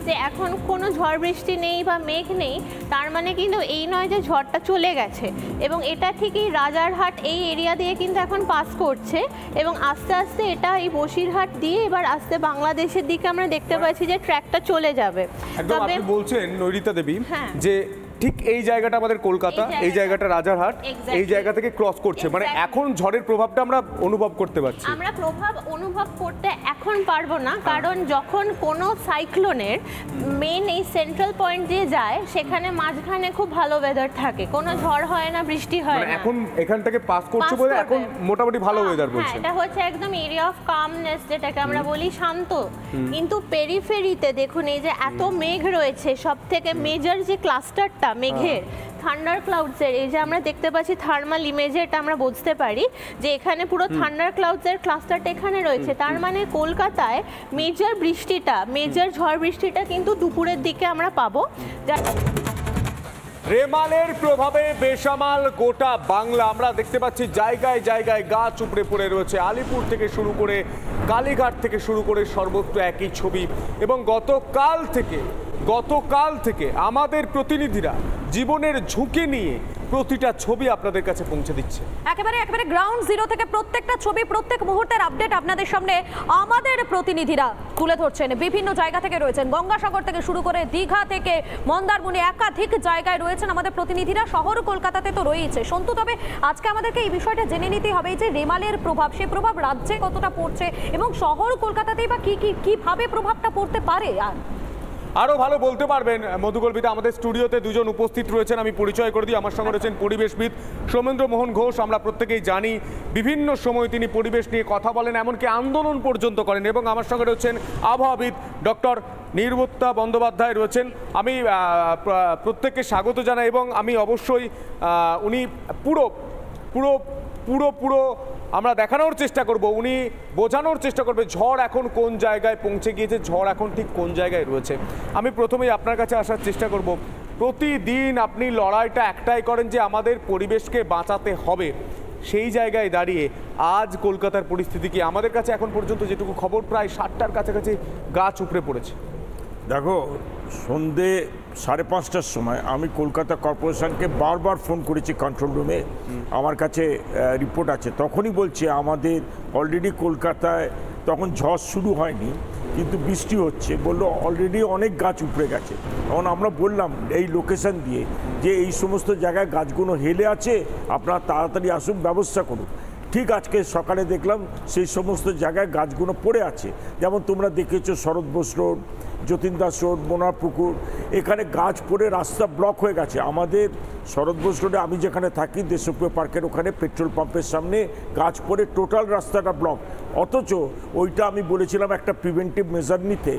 যে এখন কোনো ঝড় বৃষ্টি নেই বা মেঘ নেই, তার মানে কিন্তু এই নয় যে ঝড়টা চলে গেছে। এবং এটা ঠিকই রাজারহাট এই এরিয়া দিয়ে কিন্তু এখন পাস করছে এবং আস্তে আস্তে এটা এই বসিরহাট দিয়ে এবার আস্তে বাংলাদেশের দিকে আমরা দেখতে পাচ্ছি যে ট্র্যাকটা চলে যাবে। একদম আপনি বলছেন নৈরিতা দেবী যে ঠিক এই জায়গাটা আমাদের কলকাতা, এই জায়গাটা রাজারহাট, এই জায়গা থেকে ক্রস করছে, মানে এখন ঝড়ের প্রভাবটা আমরা অনুভব করতে পারছি। আমরা প্রভাব অনুভব করতে এখন পারবো না, কারণ যখন কোনো সাইক্লোনের মেন এই সেন্ট্রাল পয়েন্ট দিয়ে যায় সেখানে মাঝখানে খুব ভালো ওয়েদার থাকে, কোনো ঝড় হয় না, বৃষ্টি হয় না। এখন এখান থেকে পাস করছে বলে এখন মোটামুটি ভালো ওয়েদার বলছে। এটা হচ্ছে একদম এরিয়া অফ কামনেস, যেটাকে আমরা বলি শান্ত। কিন্তু পেরিফেরিতে দেখুন এই যে এত মেঘ রয়েছে, সব থেকে মেজর যে ক্লাস্টারটা মেঘের থান্ডার ক্লাউডসের, এই যে আমরা দেখতে পাচ্ছি থার্মাল ইমেজে এটা আমরা বুঝতে পারি যে এখানে পুরো থান্ডার ক্লাউডসের ক্লাস্টারটা এখানে রয়েছে। তার মানে কলকাতায় মেজর বৃষ্টিটা, মেজর ঝড় বৃষ্টিটা কিন্তু দুপুরের দিকে আমরা পাবো। রেমালের প্রভাবে বেসামাল গোটা বাংলা, আমরা দেখতে পাচ্ছি জায়গায় জায়গায় গাছ উপড়ে পড়ে রয়েছে। আলিপুর থেকে শুরু করে কালীঘাট থেকে শুরু করে সর্বত্র একই ছবি। এবং গতকাল থেকে আমাদের প্রতিনিধিরা জীবনের ঝুঁকি নিয়ে প্রতিটা ছবি আপনাদের কাছে পৌঁছে দিচ্ছে। একেবারে গ্রাউন্ড জিরো থেকে প্রত্যেকটা ছবি, প্রত্যেক মুহূর্তের আপডেট আপনাদের সামনে আমাদের প্রতিনিধিরা তুলে ধরছেন। বিভিন্ন জায়গা থেকে রয়েছেন, গঙ্গাসাগর থেকে শুরু করে দীঘা থেকে মন্দারমণি, একাধিক জায়গায় রয়েছেন আমাদের প্রতিনিধিরা। শহর কলকাতাতে তো রয়েছে সন্তু, তবে আজকে আমাদেরকে এই বিষয়টা জেনে নিতে হবে যে রেমালের প্রভাব, সেই প্রভাব রাজ্যে কতটা পড়ছে এবং শহর কলকাতাতেই বা কিভাবে প্রভাবটা পড়তে পারে। আরো ভালো বলতে পারবেন মধুকল্পিতা, আমাদের স্টুডিওতে দুজন উপস্থিত রয়েছেন, আমি পরিচয় করে দিই। আমার সঙ্গে রয়েছেন পরিবেশবিদ সৌমেন্দ্র মোহন ঘোষ। আমরা প্রত্যেকেই জানি বিভিন্ন সময় তিনি পরিবেশ নিয়ে কথা বলেন, এমনকি আন্দোলন পর্যন্ত করেন। এবং আমার সঙ্গে রয়েছেন আবহাওয়াবিদ ডক্টর নির্বুত্তা বন্দ্যোপাধ্যায় রয়েছেন। আমি প্রত্যেককে স্বাগত জানাই এবং আমি অবশ্যই উনি পুরো আমরা দেখানোর চেষ্টা করব, উনি বোঝানোর চেষ্টা করবে ঝড় এখন কোন জায়গায় পৌঁছে গিয়েছে, ঝড় এখন ঠিক কোন জায়গায় রয়েছে। আমি প্রথমেই আপনার কাছে আসার চেষ্টা করব। প্রতিদিন আপনি লড়াইটা একটাই করেন যে আমাদের পরিবেশকে বাঁচাতে হবে। সেই জায়গায় দাঁড়িয়ে আজ কলকাতার পরিস্থিতি কি? আমাদের কাছে এখন পর্যন্ত যেটুকু খবর, প্রায় 60টার কাছাকাছি গাছ উপড়ে পড়েছে। দেখো, সন্ধে 5:30টার সময় আমি কলকাতা কর্পোরেশনকে বারবার ফোন করেছি কন্ট্রোল রুমে, আমার কাছে রিপোর্ট আছে। তখনই বলছে আমাদের অলরেডি কলকাতায় তখন ঝড় শুরু হয়নি কিন্তু বৃষ্টি হচ্ছে, বললো অলরেডি অনেক গাছ উপড়ে গেছে। তখন আমরা বললাম এই লোকেশন দিয়ে যে এই সমস্ত জায়গায় গাছগুলো হেলে আছে, আপনারা তাড়াতাড়ি আসুন, ব্যবস্থা করুন। ঠিক আজকে সকালে দেখলাম সেই সমস্ত জায়গায় গাছগুলো পড়ে আছে। যেমন তোমরা দেখেছো শরৎ বোস রোড, যতীন দাস রোড, মোনারপুকুর, এখানে গাছ পড়ে রাস্তা ব্লক হয়ে গেছে। আমাদের শরৎ বোস রোডে আমি যেখানে থাকি দেশপ্রিয় পার্কের ওখানে পেট্রোল পাম্পের সামনে গাছ পড়ে টোটাল রাস্তাটা ব্লক। অথচ ওইটা আমি বলেছিলাম একটা প্রিভেন্টিভ মেজার নিতে,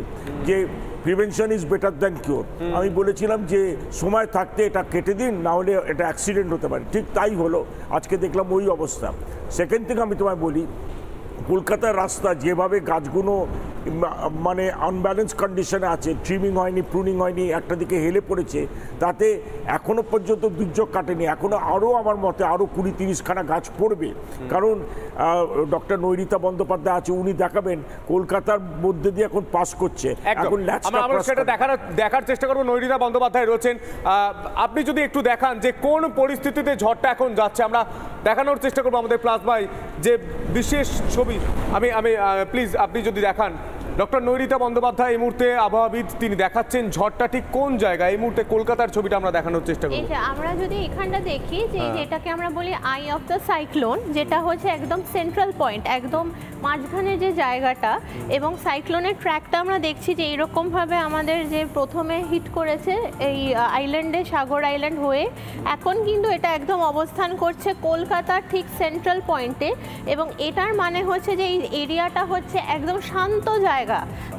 যে prevention is better than cure. আমি বলেছিলাম যে সময় থাকতে এটা কেটে দিন, না হলে এটা অ্যাক্সিডেন্ট হতে পারে। ঠিক তাই হলো, আজকে দেখলাম ওই অবস্থা। সেকেন্ড থেকে আমি তোমায় বলি, কলকাতার রাস্তা যেভাবে গাছগুলো মানে আনব্যালেন্স কন্ডিশনে আছে, ট্রিমিং হয়নি, প্রুনিং হয়নি, একটা দিকে হেলে পড়েছে, তাতে এখনও পর্যন্ত দুর্যোগ কাটেনি। এখনও আরও আমার মতে আরও 20-30খানা গাছ পড়বে। কারণ ডক্টর নৈরিতা বন্দ্যোপাধ্যায় আছে, উনি দেখাবেন কলকাতার মধ্যে দিয়ে এখন পাস করছে। এখন সেটা দেখার চেষ্টা করবো। নৈরিতা বন্দ্যোপাধ্যায় রয়েছেন, আপনি যদি একটু দেখান যে কোন পরিস্থিতিতে ঝড়টা এখন যাচ্ছে, আমরা দেখানোর চেষ্টা করবো আমাদের প্লাজমায় যে বিশেষ ছবি। আমি প্লিজ আপনি যদি দেখান, ডক্টর নৈরিতা বন্দ্যোপাধ্যায় এই মুহূর্তে আবহাওয়াবিদ, তিনি দেখাচ্ছেন ঝড়টা ঠিক কোন জায়গায়। এই মুহূর্তে কলকাতার ছবিটা আমরা দেখানোর চেষ্টা করব। আমরা যদি এখানটা দেখি যে এটাকে আমরা বলি আই অফ দ্য সাইক্লোন, যেটা হচ্ছে একদম সেন্ট্রাল পয়েন্ট, একদম মাঝখানে যে জায়গাটা। এবং সাইক্লোনের ট্র্যাকটা আমরা দেখছি যে এইরকমভাবে আমাদের যে প্রথমে হিট করেছে এই আইল্যান্ডে, সাগর আইল্যান্ড হয়ে এখন কিন্তু এটা একদম অবস্থান করছে কলকাতার ঠিক সেন্ট্রাল পয়েন্টে। এবং এটার মানে হচ্ছে যে এই এরিয়াটা হচ্ছে একদম শান্ত জায়গা।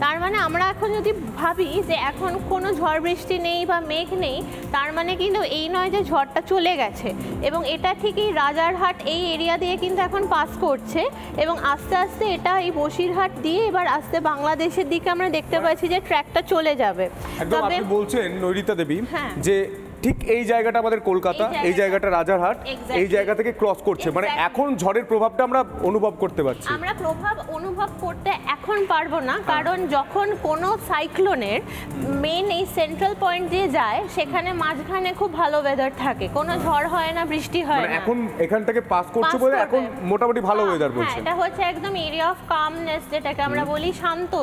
তার মানে আমরা এখন যদি ভাবি যে এখন কোনো ঝড় বৃষ্টি নেই বা মেঘ নেই, তার মানে কিন্তু এই নয় যে ঝড়টা চলে গেছে। এবং এটা ঠিকই রাজারহাট এই এরিয়া দিয়ে কিন্তু এখন পাস করছে এবং আস্তে আস্তে এটা এই বসিরহাট দিয়ে এবার আস্তে বাংলাদেশের দিকে আমরা দেখতে পাচ্ছি যে ট্র্যাকটা চলে যাবে। একদম আপনি বলছেন নৈরিতা দেবী যে ঠিক এই জায়গাটা আমাদের কলকাতা, এই জায়গাটা রাজারহাট, এই জায়গা থেকে ক্রস করছে, মানে এখন ঝড়ের প্রভাবটা আমরা অনুভব করতে পারছি। আমরা প্রভাব অনুভব করতে এখন পারবো না, কারণ যখন কোনো সাইক্লোনের মেন এই সেন্ট্রাল পয়েন্ট দিয়ে যায় সেখানে মাঝখানে খুব ভালো ওয়েদার থাকে, কোনো ঝড় হয় না, বৃষ্টি হয় না। এখন এখান থেকে পাস করছে বলে এখন মোটামুটি ভালো ওয়েদার বলছে। এটা হচ্ছে একদম এরিয়া অফ কামনেস, যেটাকে আমরা বলি শান্ত।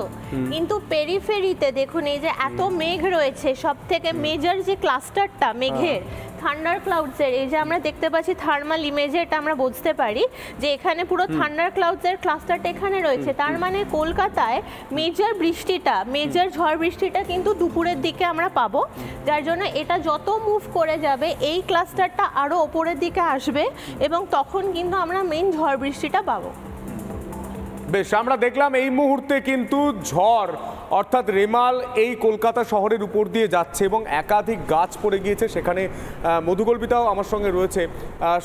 কিন্তু পেরিফেরিতে দেখুন এই যে এত মেঘ রয়েছে, সব থেকে মেজর যে ক্লাস্টারটা মেঘের থান্ডার ক্লাউডসের, এই যে আমরা দেখতে পাচ্ছি থার্মাল ইমেজে এটা আমরা বুঝতে পারি যে এখানে পুরো থান্ডার ক্লাউডসের ক্লাস্টারটা এখানে রয়েছে। তার মানে কলকাতায় মেজর বৃষ্টিটা, মেজর ঝড় বৃষ্টিটা কিন্তু দুপুরের দিকে আমরা পাবো, যার জন্য এটা যত মুভ করে যাবে এই ক্লাস্টারটা আরও ওপরের দিকে আসবে এবং তখন কিন্তু আমরা মেন ঝড় বৃষ্টিটা পাবো। বেশ, আমরা দেখলাম এই মুহূর্তে কিন্তু ঝড় অর্থাৎ রেমাল এই কলকাতা শহরের উপর দিয়ে যাচ্ছে এবং একাধিক গাছ পড়ে গিয়েছে। সেখানে মধুকল্পিতাও আমার সঙ্গে রয়েছে।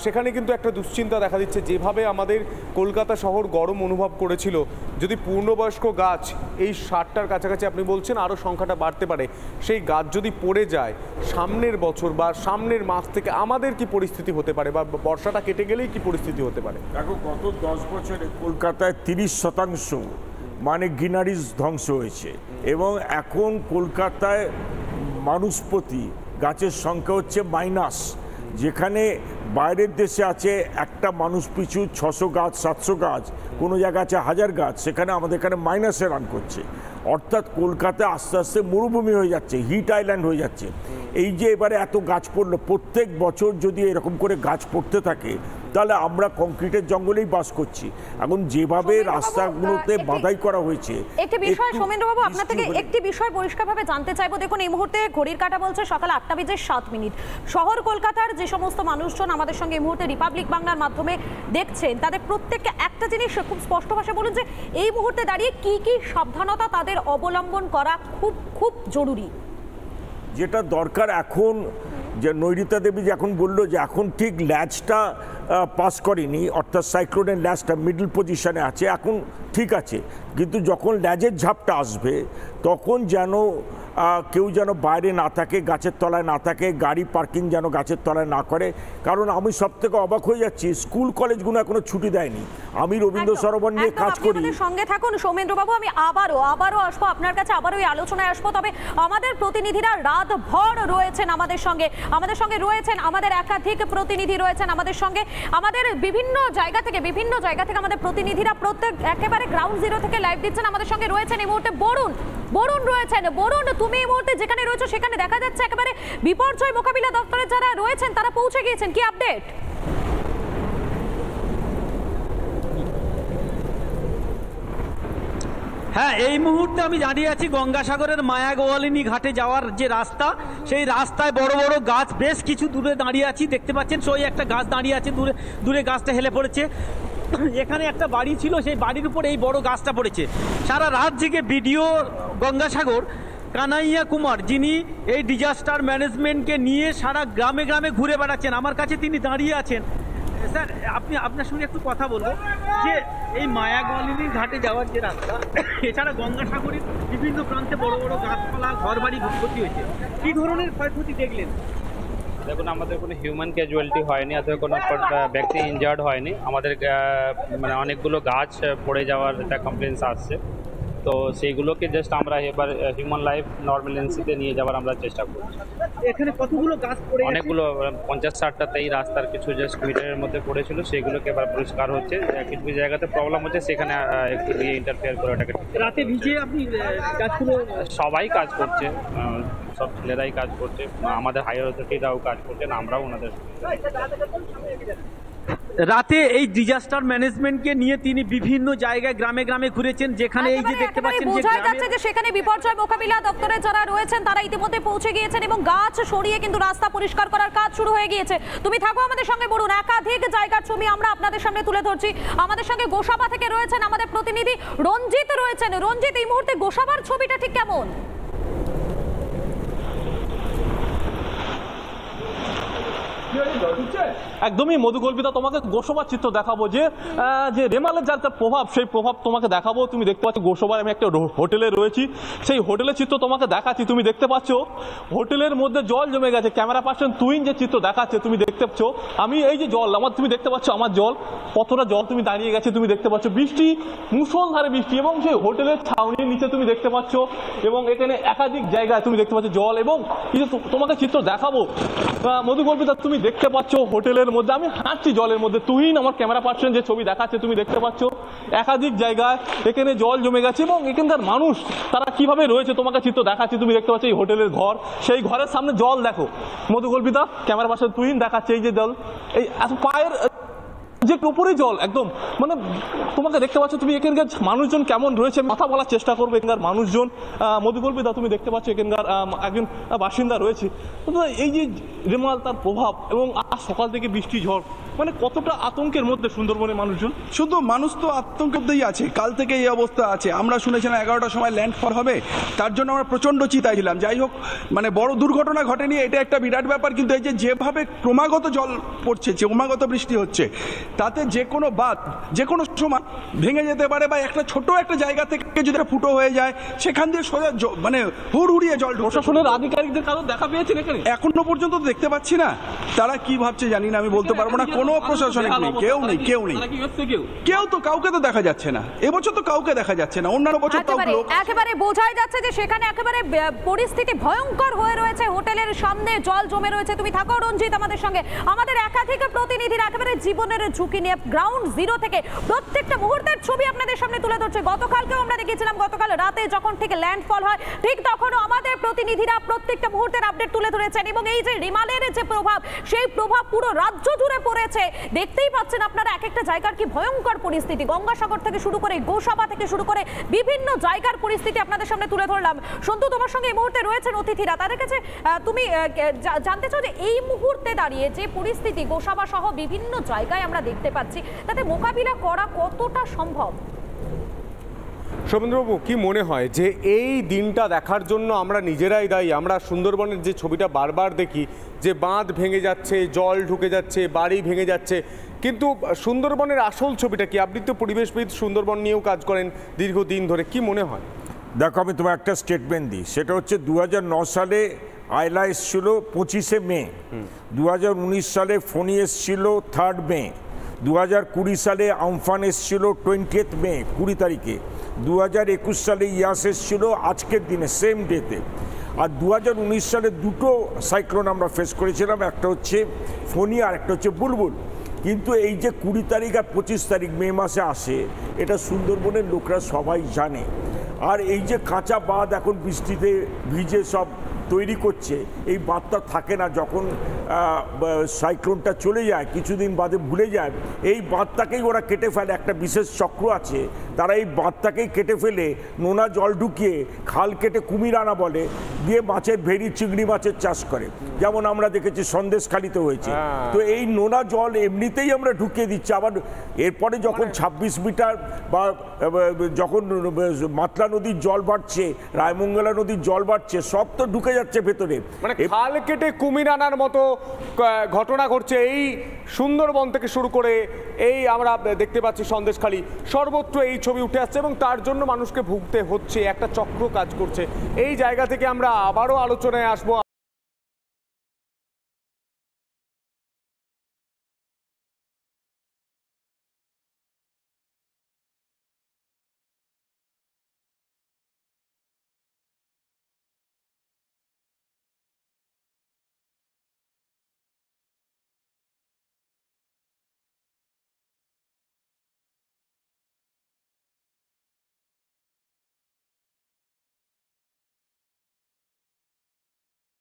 সেখানে কিন্তু একটা দুশ্চিন্তা দেখা দিচ্ছে, যেভাবে আমাদের কলকাতা শহর গরম অনুভব করেছিল, যদি পূর্ণবয়স্ক গাছ এই 60টার কাছাকাছি আপনি বলছেন আরও সংখ্যাটা বাড়তে পারে, সেই গাছ যদি পড়ে যায় সামনের বছর বা সামনের মাস থেকে আমাদের কি পরিস্থিতি হতে পারে, বা বর্ষাটা কেটে গেলেই কি পরিস্থিতি হতে পারে? দেখো, গত 10 বছরে কলকাতায় 30% মানে গ্রিনারিজ ধ্বংস হয়েছে এবং এখন কলকাতায় মানুষ প্রতি গাছের সংখ্যা হচ্ছে মাইনাস। যেখানে বাইরের দেশে আছে একটা মানুষ পিছু 600 গাছ 700 গাছ, কোনো জায়গা আছে 1000 গাছ, সেখানে আমাদের এখানে মাইনাসে রান করছে। অর্থাৎ কলকাতা আস্তে আস্তে মরুভূমি হয়ে যাচ্ছে, হিট আইল্যান্ড হয়ে যাচ্ছে। এই যে এবারে এত গাছ পড়লো, প্রত্যেক বছর যদি এরকম করে গাছ পড়তে থাকে তাহলে আমরা কংক্রিটের জঙ্গলেই বাস করছি। এখন যেভাবে রাস্তাগুলোতে বাধাই করা হয়েছে, একটি বিষয় সোমেন্দ্রবাবু আপনার থেকে একটি বিষয় পরিষ্কারভাবে জানতে চাইবো। দেখুন, এই মুহূর্তে ঘড়ির কাঁটা বলছে সকাল 8:07। শহর কলকাতার যে সমস্ত মানুষজন আমাদের সঙ্গে এই মুহূর্তে রিপাবলিক বাংলার মাধ্যমে দেখছেন, তাদের প্রত্যেককে একটা জিনিস খুব স্পষ্ট ভাষায় বলুন যে এই মুহূর্তে দাঁড়িয়ে কি কি সাবধানতা তাদের অবলম্বন করা খুব খুব জরুরি। যেটা দরকার এখন, যে নৈরিতা দেবী যে এখন বললো যে এখন ঠিক ল্যাজটা পাস করেনি, অর্থাৎ সাইক্লোনের ল্যাজটা মিডল পজিশনে আছে, এখন ঠিক আছে, কিন্তু যখন ল্যাজের ঝাপটা আসবে তখন যেন কেউ যেন বাইরে না থাকে, গাছের তলায় না থাকে, গাড়ি পার্কিং যেন গাছের তলায় না করে। কারণ আমি সব থেকে অবাক হয়ে যাচ্ছি, স্কুল কলেজগুলো এখনো ছুটি দেয়নি। আমি রবীন্দ্র সরোবর নিয়ে কাজ করি। সঙ্গে থাকুন সোমেন্দ্রবাবু, আমি আবারও আসবো আপনার কাছে, আবারও এই আলোচনায় আসবো। তবে আমাদের প্রতিনিধিরা রাতভর রয়েছেন আমাদের সঙ্গে রয়েছেন আমাদের একাধিক প্রতিনিধি রয়েছেন আমাদের সঙ্গে, আমাদের বিভিন্ন জায়গা থেকে আমাদের প্রতিনিধিরা প্রত্যেক একেবারে গ্রাউন্ড জিরো থেকে লাইভ দিচ্ছেন। আমাদের সঙ্গে রয়েছেন এই মুহূর্তে বরুণ রয়েছেন। বরুণ, তুমি এই মুহূর্তে যেখানে রয়েছো সেখানে দেখা যাচ্ছে একেবারে বিপর্যয় মোকাবিলা দপ্তরের যারা রয়েছেন তারা পৌঁছে গিয়েছেন, কি আপডেট? হ্যাঁ, এই মুহূর্তে আমি দাঁড়িয়ে আছি গঙ্গাসাগরের মায়াগোয়ালিনী ঘাটে যাওয়ার যে রাস্তা, সেই রাস্তায় বড় বড় গাছ বেশ কিছু দূরে দাঁড়িয়ে আছি, দেখতে পাচ্ছেন ওই একটা গাছ দাঁড়িয়ে আছে, দূরে গাছটা হেলে পড়েছে। এখানে একটা বাড়ি ছিল, সেই বাড়ির উপর এই বড় গাছটা পড়েছে। সারা রাত জেগে বিডিও গঙ্গাসাগর কানাইয়া কুমার, যিনি এই ডিজাস্টার ম্যানেজমেন্টকে নিয়ে সারা গ্রামে গ্রামে ঘুরে বেড়াচ্ছেন, আমার কাছে তিনি দাঁড়িয়ে আছেন। স্যার, আপনার সঙ্গে একটু কথা বলবো যে এই মায়াগোয়ালিনী ঘাটে যাওয়ার যে রাস্তা, এছাড়া গঙ্গাসাগরের বিভিন্ন প্রান্তে বড় বড় গাছপালা, ঘরবাড়ি ক্ষতি হয়েছে, কি ধরনের ক্ষয়ক্ষতি দেখলেন? দেখুন, আমাদের কোনো হিউম্যান ক্যাজুয়ালিটি হয়নি, অথবা কোনো ব্যক্তি ইনজার্ড হয়নি। আমাদের মানে অনেকগুলো গাছ পড়ে যাওয়ার একটা কমপ্লেন্স আসছে, তো সেইগুলোকে জাস্ট আমরা এবার হিউম্যান লাইফ নর্মালেন্সিতে নিয়ে যাওয়ার আমরা চেষ্টা করছি। এখানে কতগুলো গাছ পড়ে? অনেকগুলো, 50-60টাতেই রাস্তার কিছু জাস্ট মিটারের মধ্যে পড়েছিল, সেগুলোকে এবার পরিষ্কার হচ্ছে। কিছু কিছু জায়গাতে প্রবলেম হচ্ছে, সেখানে একটু দিয়ে ইন্টারফেয়ার করে ওটাকে। রাতে ভিজে আপনি গাছগুলো? সবাই কাজ করছে, সব ছেলেরাই কাজ করছে, আমাদের হায়ার অথরিটিরাও কাজ করছেন, আমরাও ওনাদের। রাতে এই ডিজাস্টার ম্যানেজমেন্টকে নিয়ে তিনি বিভিন্ন জায়গায় গ্রামে গ্রামে ঘুরেছেন, যেখানে এই যে দেখতে পাচ্ছেন বোঝা যাচ্ছে যে সেখানে বিপর্যয় মোকাবিলা দপ্তরে যারা রয়েছেন তারা ইতিমধ্যে পৌঁছে গিয়েছেন এবং গাছ সরিয়ে কিন্তু রাস্তা পরিষ্কার করার কাজ শুরু হয়ে গিয়েছে। তুমি থাকো আমাদের সঙ্গে বলুন, একাধিক জায়গার ছবি আমরা আপনাদের সামনে তুলে ধরছি। আমাদের সঙ্গে গোসাবা থেকে রয়েছেন আমাদের প্রতিনিধি রঞ্জিত রয়েছেন। রঞ্জিত, এই মুহূর্তে গোসাবার ছবিটা ঠিক কেমন? একদমই মধুকল্পিতা, তোমাকে গোসবার চিত্র দেখাবো যে রেমালের যার প্রভাব, সেই প্রভাব তোমাকে দেখাবো। তুমি দেখতে পাচ্ছ গোসবার আমি একটা হোটেলে রয়েছি, সেই হোটেলের চিত্র তোমাকে দেখাচ্ছি। তুমি দেখতে পাচ্ছ হোটেলের মধ্যে জল জমে গেছে। ক্যামেরা পার্সন তুহিন যে চিত্র দেখাচ্ছে তুমি দেখতে পাচ্ছ, আমি এই যে জল আমার, তুমি দেখতে পাচ্ছ আমার জল, কতটা জল তুমি দাঁড়িয়ে গেছে তুমি দেখতে পাচ্ছ। বৃষ্টি, মুষলধারে বৃষ্টি, এবং সেই হোটেলের ছাউনির নিচে তুমি দেখতে পাচ্ছ, এবং এখানে একাধিক জায়গায় তুমি দেখতে পাচ্ছ জল। এবং তোমাকে চিত্র দেখাবো মধুকল্পিতা, তুমি দেখতে পাচ্ছ হোটেলের মধ্যে আমি হাঁটছি জলের মধ্যে। তুহিন আমার ক্যামেরা পার্সন যে ছবি দেখাচ্ছে তুমি দেখতে পাচ্ছ একাধিক জায়গায় এখানে জল জমে গেছে, এবং এখানকার মানুষ তারা কিভাবে রয়েছে তোমাকে চিত্র দেখাচ্ছে। তুমি দেখতে পাচ্ছ এই হোটেলের ঘর, সেই ঘরের সামনে জল দেখো মধুকল্পিতা, ক্যামেরা পার্সন তুহিন দেখাচ্ছে এই যে জল, এই এত পায়ের যে উপরে জল একদম, মানে তোমাকে দেখতে পাচ্ছ তুমি এখানকার মানুষজন কেমন রয়েছে, কথা বলার চেষ্টা করবো এখানকার মানুষজন। মধুকল্পিতা তুমি দেখতে পাচ্ছ এখানকার একজন বাসিন্দা রয়েছে। এই যে রেমাল, তার প্রভাব, এবং সকাল থেকে বৃষ্টি ঝড়, মানে কতটা আতঙ্কের মধ্যে সুন্দরবনের মানুষজন। শুধু মানুষ তো আতঙ্কের মধ্যেই আছে, কাল থেকে এই অবস্থা আছে। আমরা শুনেছিলাম 11টার সময় ল্যান্ডফল হবে, তার জন্য আমরা প্রচণ্ড চিন্তায় ছিলাম। যাই হোক, মানে বড় দুর্ঘটনা ঘটেনি, এটা একটা বিরাট ব্যাপার। কিন্তু এই যেভাবে ক্রমাগত জল পড়ছে, ক্রমাগত বৃষ্টি হচ্ছে, তাতে যে কোনো বাঁধ যে কোনো সময় ভেঙে যেতে পারে, বা একটা ছোট একটা জায়গা থেকে যদি ফুটো হয়ে যায়, সেখান দিয়ে সোজা মানে হুড়হুড়িয়ে জল। প্রশাসনের আধিকারিকদের কারো দেখা পেয়েছেন এখানে? এখনো পর্যন্ত দেখতে পাচ্ছি না, তারা কি ভাবছে জানি না, আমি বলতে পারবো না। কোনো প্রশাসনিক নেই, কেউ তো কাউকে তো দেখা যাচ্ছে না। এবছর তো কাউকে দেখা যাচ্ছে না, অন্যান্য বছর একেবারে বোঝাই যাচ্ছে যে সেখানে একেবারে পরিস্থিতি ভয়ঙ্কর হয়ে রয়েছে। হোটেলের সামনে জল জমে রয়েছে। তুমি থাকো রঞ্জিত আমাদের সঙ্গে, আমাদের একাধিক প্রতিনিধিরা একেবারে জীবনের ঝুঁকি নিয়ে গ্রাউন্ড জিরো থেকে প্রত্যেকটা মুহূর্তের ছবি আপনাদের সামনে তুলে ধরছে। গতকালকেও আমরা দেখেছিলাম, গতকাল রাতে যখন ঠিক ল্যান্ডফল হয়, ঠিক তখনও আমাদের প্রতিনিধিরা প্রত্যেকটা মুহূর্তের আপডেট তুলে ধরেছেন। এবং এই যে রিমালের যে প্রভাব, সেই প্রভাব পুরো রাজ্য জুড়ে পড়েছে। দেখতেই পাচ্ছেন আপনারা এক একটা জায়গার কি ভয়ঙ্কর পরিস্থিতি। গঙ্গাসাগর থেকে শুরু করে, গোসাবা থেকে শুরু করে বিভিন্ন জায়গার পরিস্থিতি আপনাদের সামনে তুলে ধরলাম। সন্তু, তোমার সঙ্গে এই মুহূর্তে রয়েছেন অতিথিরা, তাদের কাছে তুমি জানতে চাও যে এই মুহূর্তে দাঁড়িয়ে যে পরিস্থিতি গোসাবা সহ বিভিন্ন জায়গায় আমরা দেখতে পাচ্ছি, তাতে মোকাবিলা করা কতটা সম্ভব? শোভেন্দ্রবাবু, কি মনে হয় যে এই দিনটা দেখার জন্য আমরা নিজেরাই দায়ী? আমরা সুন্দরবনের যে ছবিটা বারবার দেখি, যে বাঁধ ভেঙে যাচ্ছে, জল ঢুকে যাচ্ছে, বাড়ি ভেঙে যাচ্ছে, কিন্তু সুন্দরবনের আসল ছবিটা কি? আপনি তো পরিবেশবিদ, সুন্দরবন নিয়েও কাজ করেন দীর্ঘদিন ধরে, কি মনে হয়? দেখো, আমি তোমার একটা স্টেটমেন্ট দিই, সেটা হচ্ছে 2009 সালে আয়লা এসছিল 25শে মে, 2019 সালে ফোনি এসছিল 3rd মে, 2020 সালে আমফান এসছিল 20th মে 20 তারিখে, 2021 সালে ইয়াস এসছিল আজকের দিনে সেম ডেতে। আর 2019 সালে দুটো সাইক্লোন আমরা ফেস করেছিলাম, একটা হচ্ছে ফোনি আর একটা হচ্ছে বুলবুল। কিন্তু এই যে 20 তারিখ আর 25 তারিখ মে মাসে আসে, এটা সুন্দরবনের লোকরা সবাই জানে। আর এই যে কাঁচা বাঁধ এখন বৃষ্টিতে ভিজে সব তৈরি করছে, এই বাঁধটা থাকে না। যখন সাইক্লোনটা চলে যায়, কিছুদিন বাদে ভুলে যায়, এই বাঁধটাকেই ওরা কেটে ফেলে। একটা বিশেষ চক্র আছে, তারা এই বাঁধটাকেই কেটে ফেলে নোনা জল ঢুকিয়ে খাল কেটে কুমির আনা বলে, দিয়ে মাছের ভেড়ি, চিংড়ি মাছের চাষ করে, যেমন আমরা দেখেছি সন্দেশখালিতে হয়েছে। তো এই নোনা জল এমনিতেই আমরা ঢুকিয়ে দিচ্ছি। আবার এরপরে যখন 26 মিটার বা যখন মাতলা নদীর জল বাড়ছে, রায়মঙ্গলা নদীর জল বাড়ছে, সব তো ঢুকে যাচ্ছে ভেতরে। মানে খাল কেটে কুমির আনার মতো ঘটনা ঘটছে এই সুন্দরবন থেকে শুরু করে এই আমরা দেখতে পাচ্ছি সন্দেশখালি, সর্বত্র এই ছবি উঠে আসছে, এবং তার জন্য মানুষকে ভুগতে হচ্ছে। একটা চক্র কাজ করছে। এই জায়গা থেকে আমরা আবারও আলোচনায় আসবো।